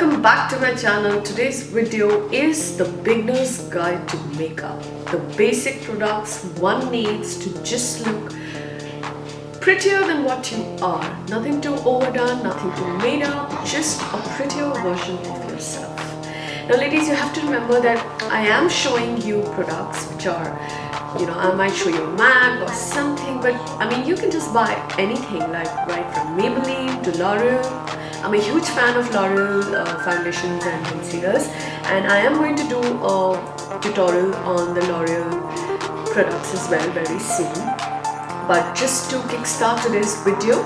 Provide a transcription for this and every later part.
welcome back to my channel. Today's video is the beginner's guide to makeup. The basic products one needs to just look prettier than what you are. Nothing too overdone, nothing too made up, just a prettier version of yourself. Now ladies, you have to remember that I am showing you products which are, I might show you a MAC or something, but I mean you can just buy anything, like right from Maybelline to L'Oreal. I'm a huge fan of L'Oreal foundations and concealers, and I am going to do a tutorial on the L'Oreal products as well very soon. But just to kickstart today's video,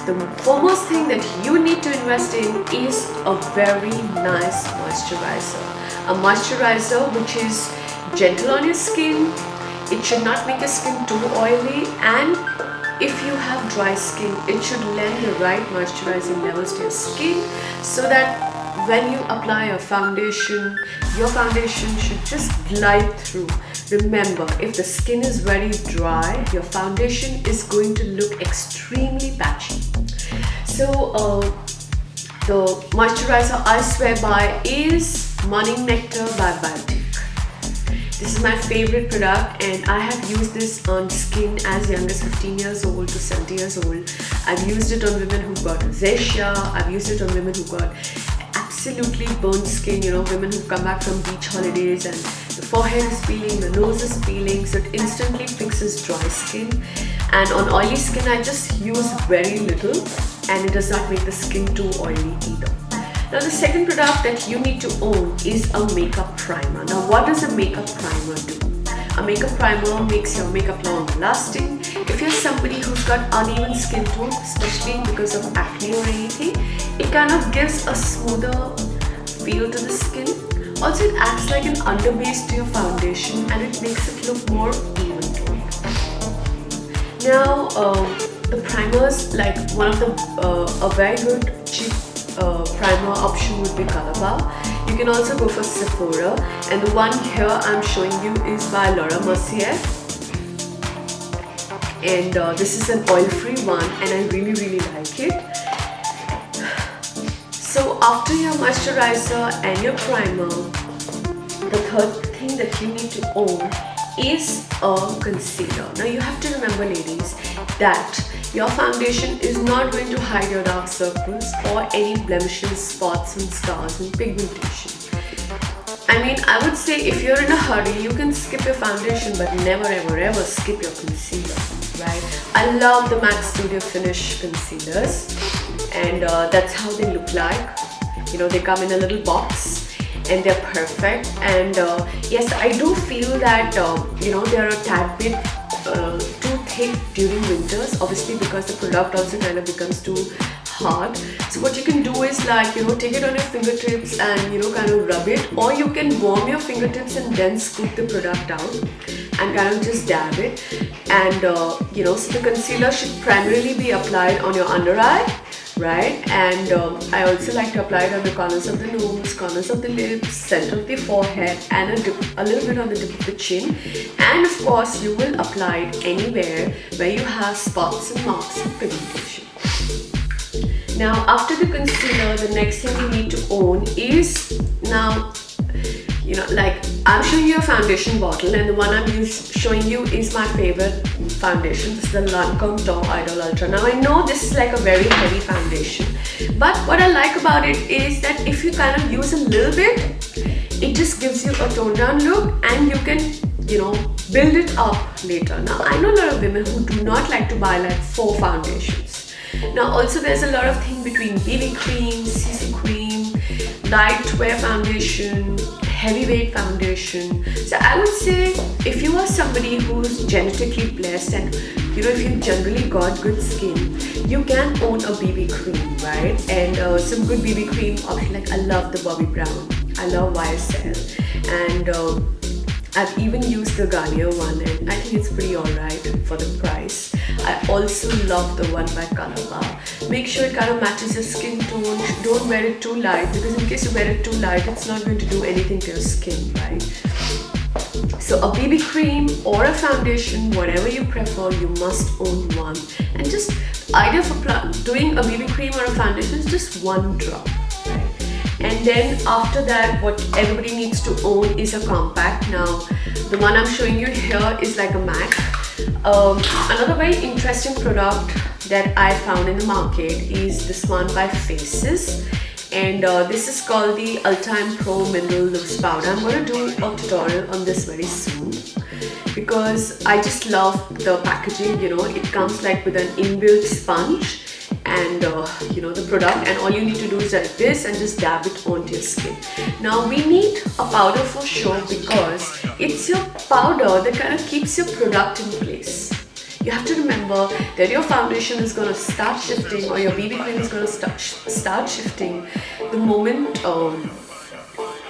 the foremost thing that you need to invest in is a very nice moisturizer. A moisturizer which is gentle on your skin. It should not make your skin too oily, and if you have dry skin, it should lend the right moisturizing levels to your skin so that when you apply your foundation should just glide through. Remember, if the skin is very dry, your foundation is going to look extremely patchy. So the moisturizer I swear by is Morning Nectar by Biotique. This is my favorite product, and I have used this on skin as young as 15 years old to 70 years old. I've used it on women who've got rosacea. I've used it on women who've got absolutely burnt skin, women who've come back from beach holidays and the forehead is peeling, the nose is peeling, so it instantly fixes dry skin. And on oily skin, I just use very little, and it does not make the skin too oily either. Now the second product that you need to own is a makeup primer. Now what does a makeup primer do? A makeup primer makes your makeup long lasting. If you're somebody who's got uneven skin tone, especially because of acne or anything, it kind of gives a smoother feel to the skin. Also, it acts like an underbase to your foundation, and it makes it look more even toned. Now the primers, like one of the a very good cheap primer option would be Color Bar. You can also go for Sephora, and the one here I'm showing you is by Laura Mercier, and this is an oil-free one, and I really like it. So after your moisturizer and your primer, the third thing that you need to own is a concealer. Now you have to remember, ladies, that your foundation is not going to hide your dark circles or any blemishes, spots and scars and pigmentation. I mean, I would say if you're in a hurry, you can skip your foundation, but never ever skip your concealer, right? I love the MAC Studio Finish concealers, and that's how they look like. They come in a little box, and they're perfect. And yes, I do feel that they're a tad bit too thick during winters, obviously because the product also kind of becomes too hard. So what you can do is, like, take it on your fingertips and kind of rub it, or you can warm your fingertips and then scoop the product out and kind of just dab it. And so the concealer should primarily be applied on your under eye, right? And I also like to apply it on the corners of the nose, corners of the lips, center of the forehead, and a little bit on the tip of the chin. And of course, you will apply it anywhere where you have spots and marks of pigmentation. Now after the concealer, the next thing you need to own is, now like I'm showing you a foundation bottle, and the one I'm showing you is my favorite foundation. This is the Lancome Top Idol Ultra. Now I know this is like a very heavy foundation, but what I like about it is that if you kind of use a little bit, it just gives you a toned down look, and you can build it up later. Now I know a lot of women who do not like to buy like 4 foundations. Now also there's a lot of thing between BB cream, CC cream, light wear foundation, heavyweight foundation. So I would say if you are somebody who's genetically blessed, and if you've generally got good skin, you can own a BB cream, right? And some good BB cream option, like I love the Bobbi Brown, I love YSL, and I've even used the Garnier one, and I think it's pretty alright for the price. I also love the one by Color Bar. Make sure it kind of matches your skin tone. Don't wear it too light, because in case you wear it too light, it's not going to do anything to your skin, right? So a BB cream or a foundation, whatever you prefer, you must own one. And just idea for doing a BB cream or a foundation is just one drop, right? And then after that, what everybody needs to own is a compact. Now the one I'm showing you here is like a MAC. Another very interesting product that I found in the market is this one by Faces, and this is called the Ultime Pro Mineral Loose Powder. I'm going to do a tutorial on this very soon because I just love the packaging. You know, it comes like with an inbuilt sponge and you know, the product, and all you need to do is like this and just dab it onto your skin. Now we need a powder for sure because it's your powder that kind of keeps your product in place. You have to remember that your foundation is going to start shifting, or your BB cream is going to start shifting the moment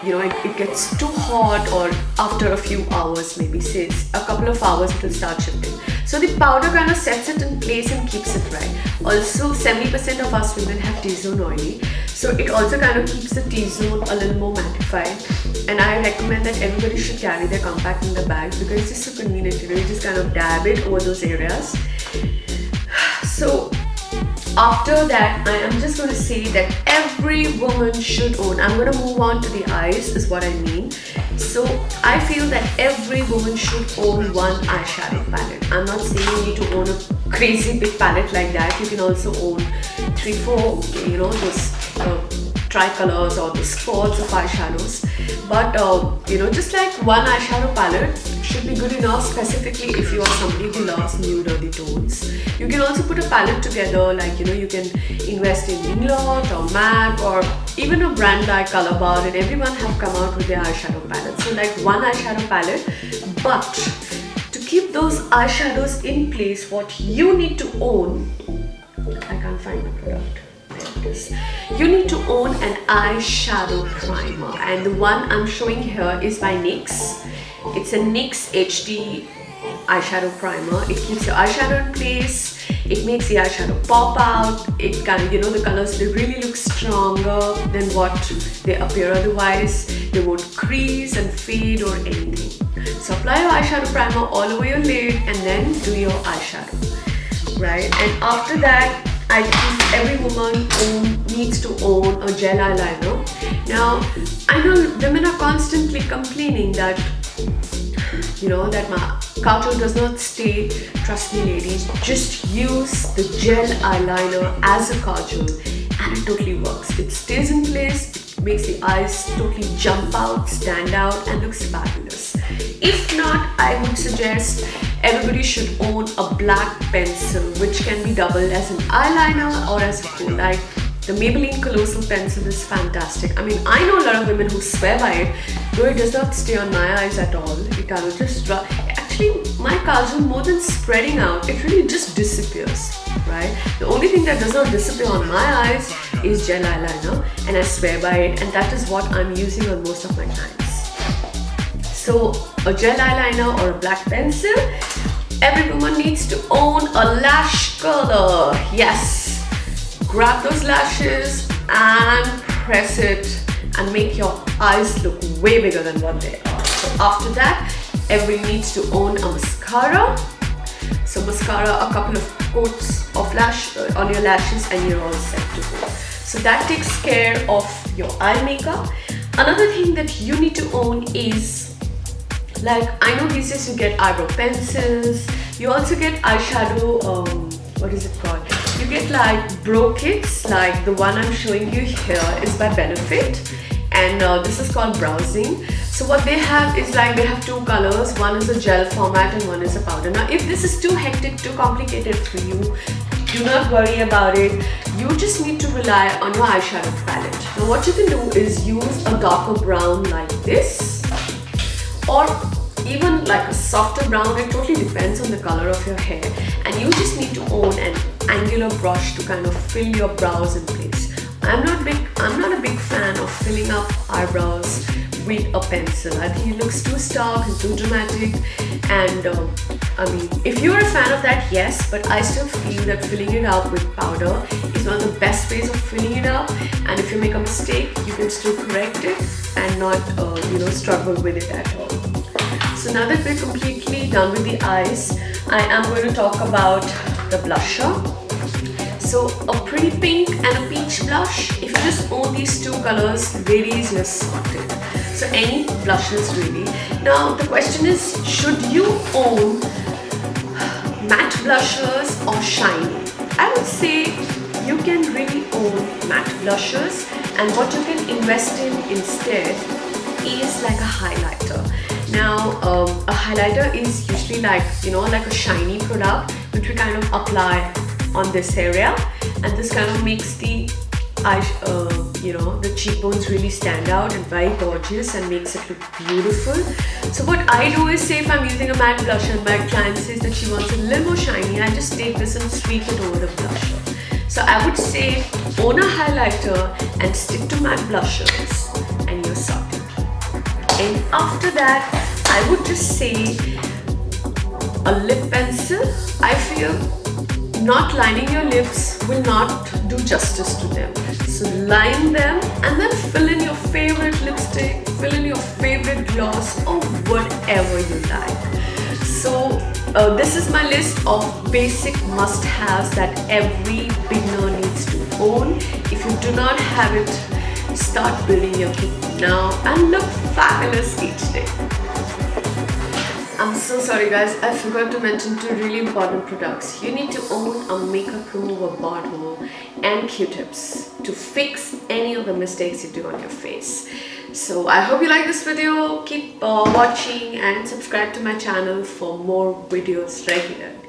you know, it gets too hot, or after a few hours, maybe say it's a couple of hours, it will start shifting. So the powder kind of sets it in place and keeps it right. Also, 70% of us women have T-zone oily, so it also kind of keeps the T-zone a little more mattified. And I recommend that everybody should carry their compact in their bags because it's just so convenient. You know, you just kind of dab it over those areas. So after that, I am just going to say that every woman should own. I'm going to move on to the eyes, is what I mean. So I feel that every woman should own one eyeshadow palette. I'm not saying you need to own a crazy big palette like that. You can also own 3-4, you know, those tricolors or the spots of eyeshadows. But you know, just like one eyeshadow palette should be good enough, specifically if you are somebody who loves nude earthy tones. You can also put a palette together, like, you know, you can invest in Inglot or MAC or even a brand like Color Bar, and everyone have come out with their eyeshadow palette. So like one eyeshadow palette, but to keep those eyeshadows in place, what you need to own, I can't find the product. You need to own an eyeshadow primer, and the one I'm showing here is by NYX. It's a NYX HD eyeshadow primer. It keeps your eyeshadow in place, it makes the eyeshadow pop out, it kind of, you know, the colors, they really look stronger than what they appear otherwise. They won't crease and fade or anything. So apply your eyeshadow primer all over your lid and then do your eyeshadow, right? And after that, I think every woman needs to own a gel eyeliner. Now, I know women are constantly complaining that, you know, that my kajal does not stay. Trust me, ladies, just use the gel eyeliner as a kajal and it totally works. It stays in place, it makes the eyes totally jump out, stand out, and looks fabulous. If not, I would suggest everybody should own a black pencil, which can be doubled as an eyeliner or as a kohl. Like the Maybelline Colossal Pencil is fantastic. I mean, I know a lot of women who swear by it, though it does not stay on my eyes at all. It kind of just dry. Actually, my kajal, more than spreading out, it really just disappears, right? The only thing that does not disappear on my eyes is gel eyeliner, and I swear by it, and that is what I'm using on most of my clients. So a gel eyeliner or a black pencil. Every woman needs to own a lash curler. Yes, grab those lashes and press it and make your eyes look way bigger than what they are. So after that, everybody needs to own a mascara. So mascara, a couple of coats of lash on your lashes and you're all set to go. So that takes care of your eye makeup. Another thing that you need to own is, like, I know these days you get eyebrow pencils, you also get eyeshadow, what is it called? You get like brow kits, like the one I'm showing you here is by Benefit, and this is called Browsing. So what they have is like, they have two colors, one is a gel format and one is a powder. Now if this is too hectic, too complicated for you, do not worry about it. You just need to rely on your eyeshadow palette. Now what you can do is use a darker brown like this, or even like a softer brown. It totally depends on the color of your hair, and you just need to own an angular brush to kind of fill your brows in place. I'm not a big fan of filling up eyebrows with a pencil. I think it looks too stark and too dramatic, and I mean, if you're a fan of that, yes, but I still feel that filling it up with powder is one of the best ways of filling it up, and if you make a mistake, you can still correct it and not you know, struggle with it at all. So now that we're completely done with the eyes, I am going to talk about the blusher. So a pretty pink and a peach blush. If you just own these two colors, ladies, you're sorted. So any blushes really. Now the question is, should you own matte blushes or shiny? I would say you can really own matte blushes, and what you can invest in instead is like a highlighter. Now a highlighter is usually like, you know, like a shiny product which we kind of apply on this area, and this kind of makes the you know, the cheekbones really stand out and very gorgeous and makes it look beautiful. So what I do is, say if I'm using a matte blusher and my client says that she wants a little more shiny, I just take this and streak it over the blusher. So I would say own a highlighter and stick to matte blushers and you're sorted. And after that, I would just say a lip pencil. I feel not lining your lips will not do justice to them. So line them and then fill in your favorite lipstick, fill in your favorite gloss or whatever you like. So this is my list of basic must-haves that every beginner needs to own. If you do not have it, start building your kit now and look fabulous each day. I'm so sorry guys, I forgot to mention two really important products. You need to own a makeup remover bottle and Q-tips to fix any of the mistakes you do on your face. So I hope you like this video. Keep watching and subscribe to my channel for more videos regularly.